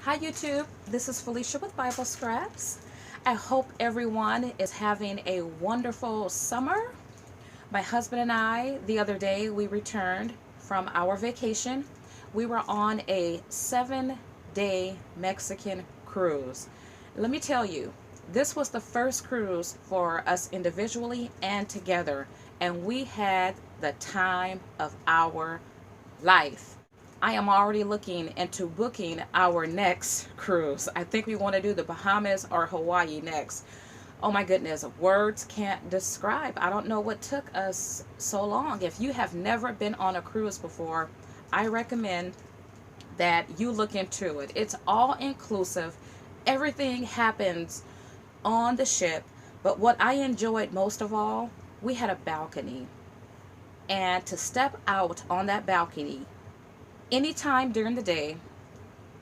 Hi YouTube, this is Felicia with Bible Scraps. I hope everyone is having a wonderful summer. My husband and I, the other day, we returned from our vacation. We were on a 7-day Mexican cruise. Let me tell you, this was the first cruise for us individually and together, and we had the time of our life. I am already looking into booking our next cruise. I think we want to do the Bahamas or Hawaii next. Oh my goodness, words can't describe. I don't know what took us so long. If you have never been on a cruise before, I recommend that you look into it. It's all inclusive. Everything happens on the ship. But what I enjoyed most of all, we had a balcony. And to step out on that balcony anytime during the day,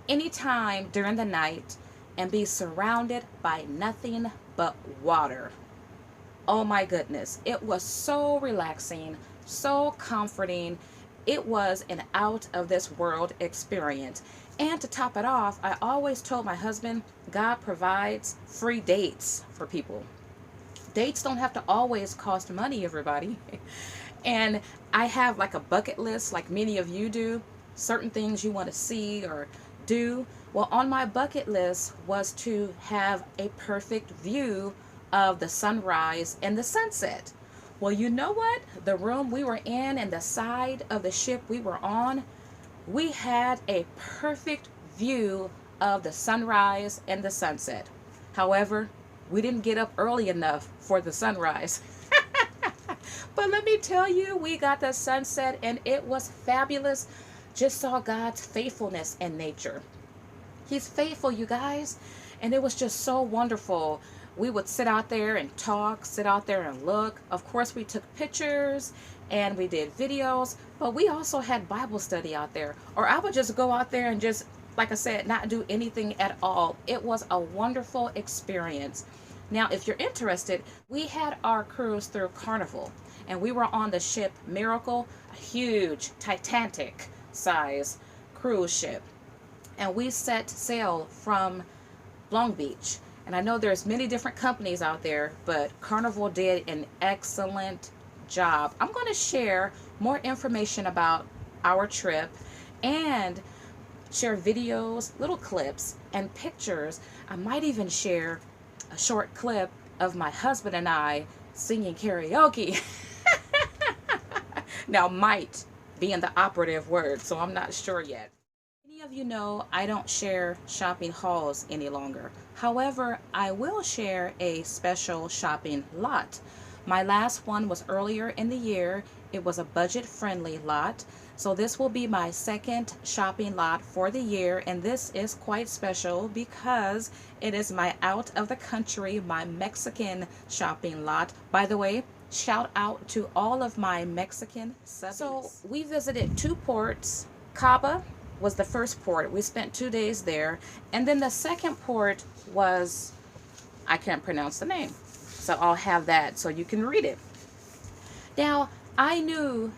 anytime during the night, and be surrounded by nothing but water. Oh my goodness, it was so relaxing, so comforting. It was an out of this world experience. And to top it off, I always told my husband, God provides free dates for people. Dates don't have to always cost money, everybody. And I have like a bucket list, like many of you do, certain things you want to see or do. Well, on my bucket list was to have a perfect view of the sunrise and the sunset. Well, you know what? The room we were in and the side of the ship we were on, we had a perfect view of the sunrise and the sunset. However, we didn't get up early enough for the sunrise. But let me tell you, we got the sunset and it was fabulous. Just saw God's faithfulness in nature. He's faithful, you guys. And it was just so wonderful. We would sit out there and talk, sit out there and look. Of course, we took pictures and we did videos, but we also had Bible study out there. Or I would just go out there and just, like I said, not do anything at all. It was a wonderful experience. Now, if you're interested, we had our cruise through Carnival, and we were on the ship Miracle, a huge Titanic size cruise ship. And we set sail from Long Beach. And I know there's many different companies out there, but Carnival did an excellent job. I'm going to share more information about our trip and share videos, little clips, and pictures. I might even share a short clip of my husband and I singing karaoke. Now, might being the operative word, so I'm not sure yet. Many of you know I don't share shopping hauls any longer. However, I will share a special shopping lot. My last one was earlier in the year. It was a budget-friendly lot. So this will be my second shopping lot for the year, and this is quite special because it is my out of the country, my Mexican shopping lot. By the way, shout out to all of my Mexican subbies. So we visited 2 ports. Cabo was the first port. We spent 2 days there. And then the second port was, I can't pronounce the name. So I'll have that so you can read it. Now, I knew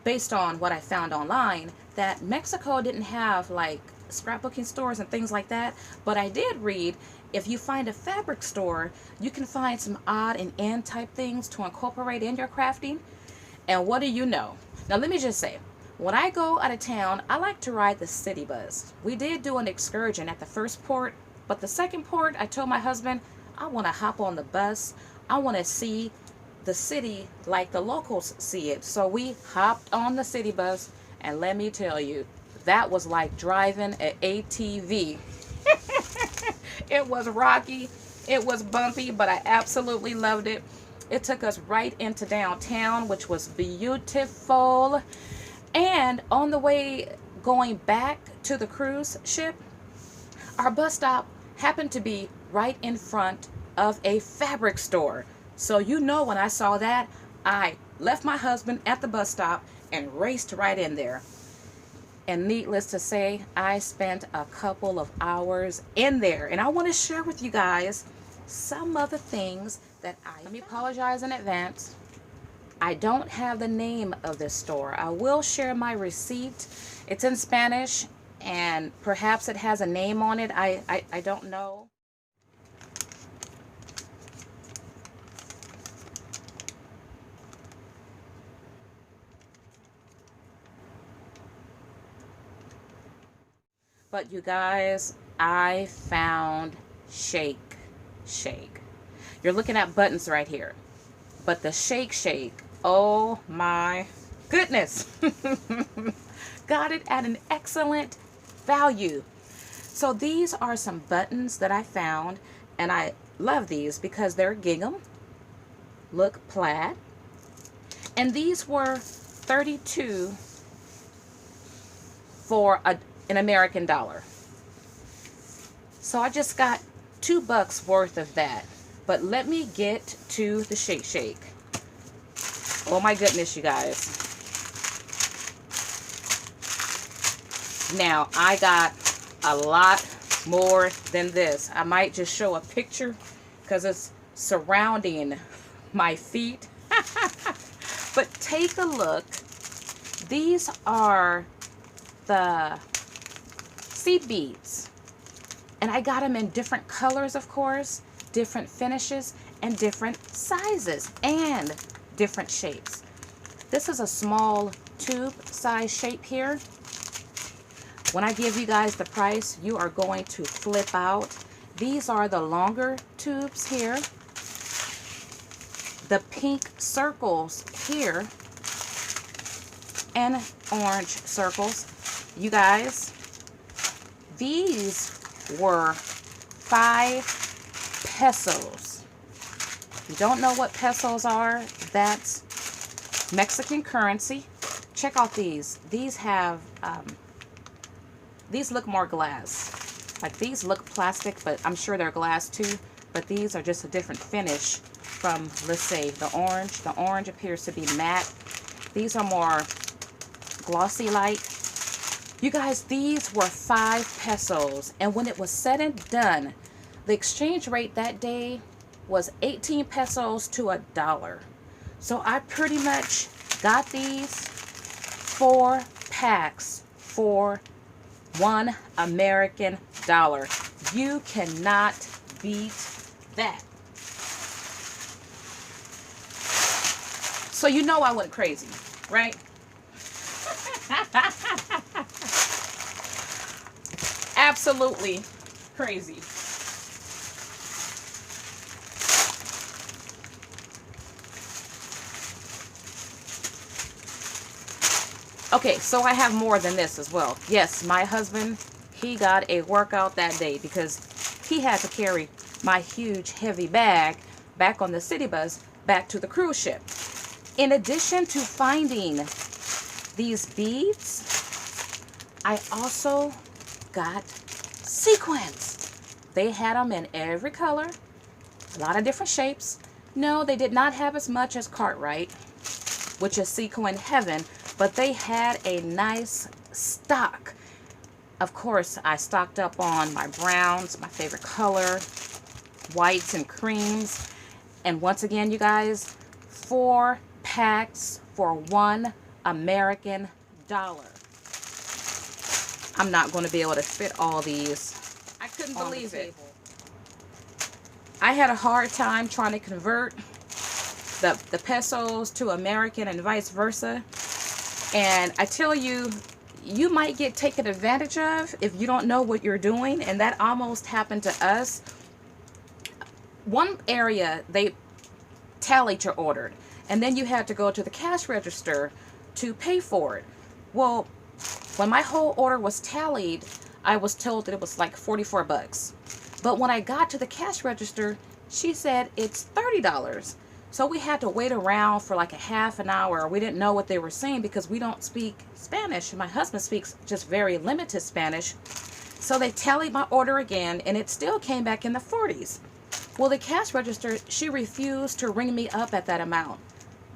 based on what I found online that Mexico didn't have like scrapbooking stores and things like that. But I did read if you find a fabric store, you can find some odd and end type things to incorporate in your crafting. And what do you know? Now, let me just say, when I go out of town, I like to ride the city bus. We did do an excursion at the first port, but the second port, I told my husband, I want to hop on the bus. I want to see the city like the locals see it. So we hopped on the city bus, and let me tell you, that was like driving an ATV. It was rocky, it was bumpy, but I absolutely loved it. It took us right into downtown, which was beautiful. And on the way going back to the cruise ship, our bus stop happened to be right in front of a fabric store. So you know, when I saw that, I left my husband at the bus stop and raced right in there. And needless to say, I spent a couple of hours in there. And I want to share with you guys some of the things that let me apologize in advance. I don't have the name of this store. I will share my receipt. It's in Spanish and perhaps it has a name on it. I don't know. But you guys, I found Shake Shake. You're looking at buttons right here. But the Shake Shake, oh my goodness. Got it at an excellent value. So these are some buttons that I found, and I love these because they're gingham, look plaid, and these were 32 for an American dollar. So I just got $2 worth of that. But let me get to the Shake Shake. Oh my goodness, you guys. Now, I got a lot more than this. I might just show a picture because it's surrounding my feet. But take a look. These are the seed beads. And I got them in different colors, of course, different finishes, and different sizes, and different shapes. This is a small tube size shape here. When I give you guys the price, you are going to flip out. These are the longer tubes here. The pink circles here and orange circles. You guys, these were 5 pesos. If you don't know what pesos are, that's Mexican currency. Check out these. These have these look more glass. Like these look plastic, but I'm sure they're glass too. But these are just a different finish from, let's say, the orange. The orange appears to be matte. These are more glossy like. You guys, these were 5 pesos. And when it was said and done, the exchange rate that day was 18 pesos to $1. So I pretty much got these 4 packs for $1 American dollar. You cannot beat that. So you know I went crazy, right? Absolutely crazy. Okay, so I have more than this as well. Yes, my husband, he got a workout that day because he had to carry my huge heavy bag back on the city bus back to the cruise ship. In addition to finding these beads, I also got sequins. They had them in every color, a lot of different shapes. No, they did not have as much as Cartwright, which is sequin heaven, but they had a nice stock. Of course, I stocked up on my browns, my favorite color, whites and creams. And once again, you guys, 4 packs for $1 American dollar. I'm not going to be able to fit all these. I couldn't believe it. I had a hard time trying to convert the pesos to American and vice versa. And I tell you, you might get taken advantage of if you don't know what you're doing. And that almost happened to us. One area, they tallied your order, and then you had to go to the cash register to pay for it. Well, when my whole order was tallied, I was told that it was like 44 bucks. But when I got to the cash register, she said it's $30. So we had to wait around for like a half an hour. We didn't know what they were saying because we don't speak Spanish. My husband speaks just very limited Spanish. So they tallied my order again, and it still came back in the 40s. Well, the cash register, she refused to ring me up at that amount.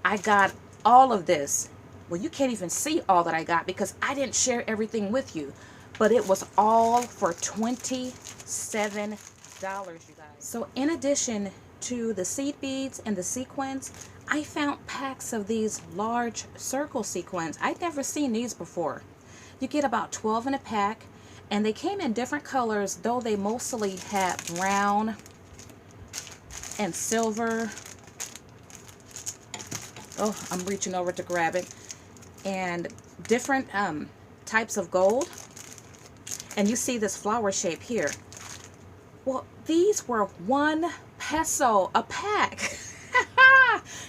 I got all of this. Well, you can't even see all that I got because I didn't share everything with you. But it was all for $27, you guys. So in addition to the seed beads and the sequins, I found packs of these large circle sequins. I'd never seen these before. You get about 12 in a pack. And they came in different colors, though they mostly had brown and silver. Oh, I'm reaching over to grab it. And different types of gold. And you see this flower shape here. Well, these were 1 peso a pack.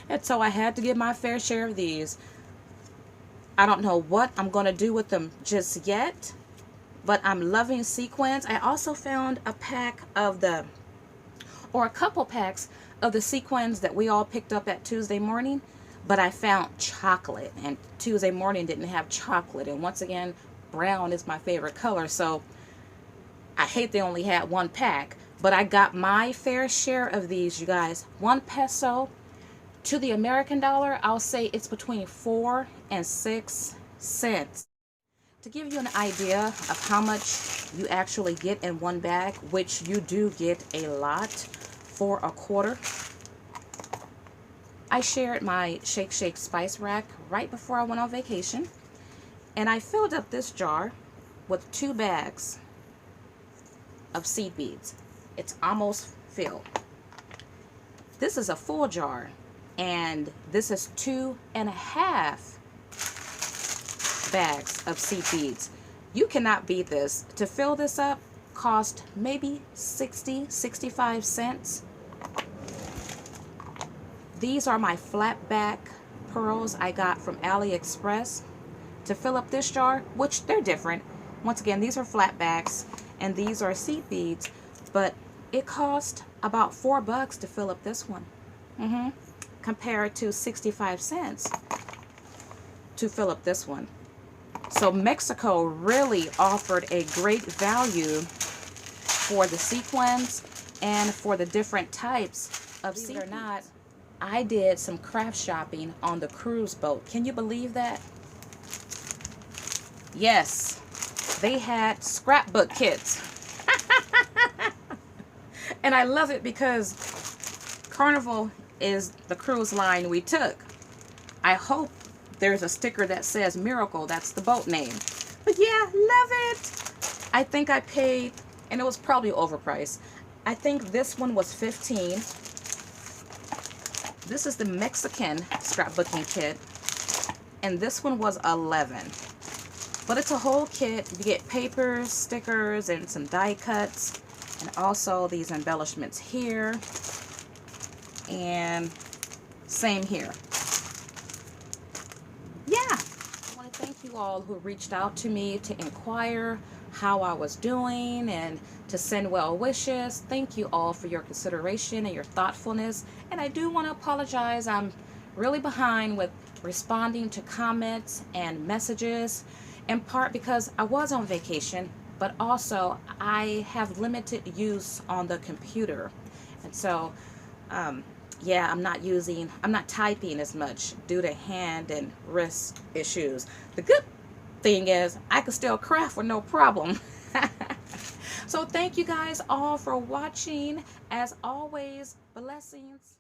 And so I had to get my fair share of these. I don't know what I'm going to do with them just yet, but I'm loving sequins. I also found a pack of the, or a couple packs of the sequins that we all picked up at Tuesday morning, but I found chocolate, and Tuesday morning didn't have chocolate. And once again, brown is my favorite color, so I hate they only had 1 pack, but I got my fair share of these, you guys. 1 peso to the American dollar, I'll say it's between 4 and 6 cents. To give you an idea of how much you actually get in 1 bag, which you do get a lot for a quarter, I shared my Shake Shake spice rack right before I went on vacation, and I filled up this jar with 2 bags of seed beads. It's almost filled. This is a full jar, and this is 2.5 bags of seed beads. You cannot beat this. To fill this up cost maybe 65 cents. These are my flat back pearls I got from AliExpress to fill up this jar, which they're different. Once again, these are flat backs and these are seed beads, but it cost about $4 to fill up this one, compared to 65 cents to fill up this one. So Mexico really offered a great value for the sequins and for the different types of seed beads. Believe it or not, I did some craft shopping on the cruise boat. Can you believe that? Yes, they had scrapbook kits. And I love it because Carnival is the cruise line we took. I hope there's a sticker that says Miracle. That's the boat name. But yeah, love it. I think I paid, and it was probably overpriced. I think this one was $15. This is the Mexican scrapbooking kit, and this one was $11. But it's a whole kit. You get papers, stickers, and some die cuts, and also these embellishments here, and same here. Yeah, I want to thank you all who reached out to me to inquire how I was doing and to send well wishes. Thank you all for your consideration and your thoughtfulness. And I do want to apologize. I'm really behind with responding to comments and messages, in part because I was on vacation, but also I have limited use on the computer. And so, yeah, I'm not typing as much due to hand and wrist issues. The good thing is I can still craft with no problem. So thank you guys all for watching. As always, blessings.